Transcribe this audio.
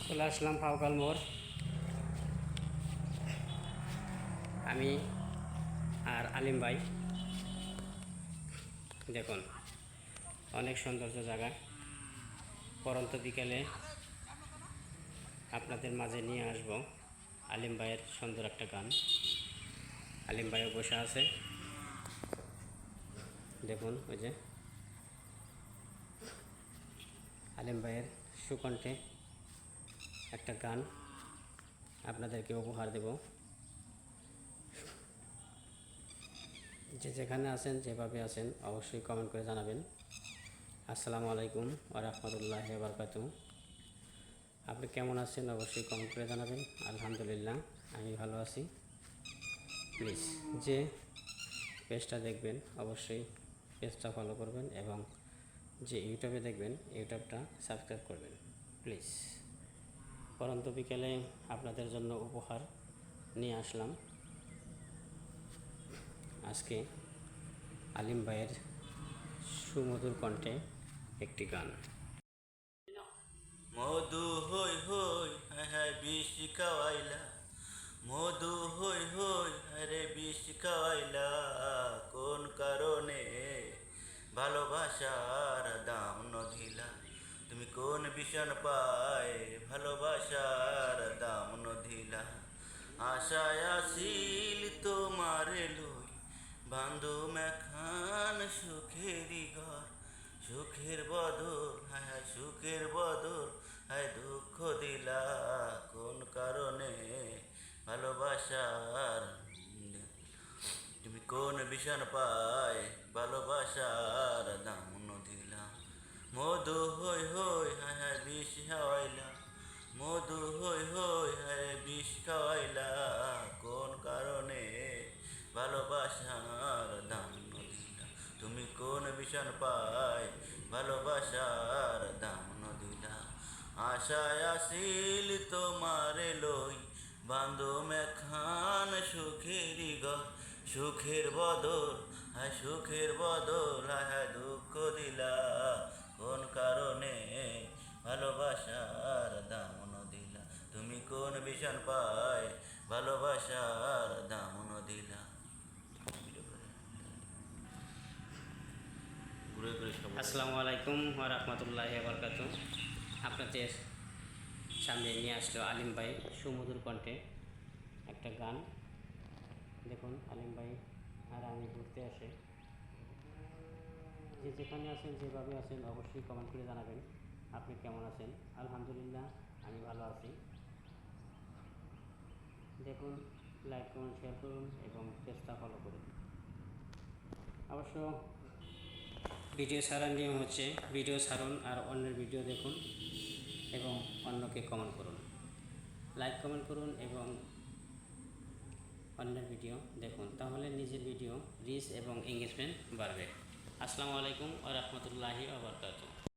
চলে আসলাম ফাউকাল মোড়। আমি আর আলিম ভাই, দেখুন অনেক সৌন্দর্য জায়গা। পরন্ত বিকেলে আপনাদের মাঝে নিয়ে আসব আলিম ভাইয়ের সুন্দর একটা গান। আলিম ভাইও বসে আছে, দেখুন ওই যে আলিম ভাইয়ের সুকণ্ঠে একটা গান আপনাদেরকে উপহার দেব। যে যেখানে আছেন, যেভাবে আছেন, অবশ্যই কমেন্ট করে জানাবেন। আসসালামু আলাইকুম ওয়া রাহমাতুল্লাহি ওয়া বারাকাতুহু। আপনি কেমন আছেন অবশ্যই কমেন্ট করে জানাবেন। আলহামদুলিল্লাহ, আমি ভালো আছি। প্লিজ যে পেজটা দেখবেন অবশ্যই পেজটা ফলো করবেন, এবং যে ইউটিউবে দেখবেন ইউটিউবটা সাবস্ক্রাইব করবেন প্লিজ। পরন্ত বিকেলে আপনাদের জন্য উপহার নিয়ে আসলাম আজকে আলিম ভাইয়ের সুমধুর কণ্ঠে একটি গান। মধু হই হই হ্যাঁ বিষ খাওয়াইলা, মধু হই হই আরে বিষ খাওয়াইলা, কোন কারণে ভালোবাসার দাম নধিলা, তুমি কোন বিষণ পায় ভালোবাসার দাম নধিলা, আশায় আসিল তোমারে লই বান্ধু মেখান সুখেরই ঘর, সুখের বদল হায় সুখের বদল হায় দুঃখ দিলা, কোন কারণে ভালোবাসার তুমি কোন বিষণ পায় ভালোবাসার দাম দিলা, মধু হই হই হায় বিষ খাওয়াইলা, মধু হই হই হায় বিষ খাওয়াইলা, কোন কারণে ভালোবাসার দাম দিলা, তুমি কোন বিষণ পায় ভালোবাসার দাম দিলা, আশায় আসিল তোমারে লই বান্ধব মেখান সুখেরই ঘর, সুখের বদল হায় সুখের বদল হায় দুঃখ দিলা, কোন কারণে ভালোবাসার দাম দিলা, তুমি কোন বিষণ পায় ভালোবাসার দাম দিলা। আসসালামু আলাইকুম ওয়া রাহমাতুল্লাহি ওয়া বারাকাতুহু। আপনাদের সামনে নিয়ে আসলো আলিম ভাই সুমধুর কণ্ঠে একটা গান। দেখুন আলিম ভাই আর আমি ঘুরতে আসে, যে যেখানে আছেন, যেভাবে আছেন, অবশ্যই কমেন্ট করে জানাবেন আপনি কেমন আছেন। আলহামদুলিল্লাহ, আমি ভালো আছি। দেখুন, লাইক করুন, শেয়ার করুন এবং পেজটা ফলো করুন। অবশ্য ভিডিও ছাড়ার নিয়ম হচ্ছে ভিডিও ছাড়ুন আর অন্যের ভিডিও দেখুন এবং অন্যকে কমেন্ট করুন, লাইক কমেন্ট করুন এবং অন্যের ভিডিও দেখুন, তাহলে নিজের ভিডিও রিচ এবং এঙ্গেজমেন্ট বাড়বে। আসসালামু আলাইকুম ওয়া রাহমাতুল্লাহি ওয়া বারাকাতুহু।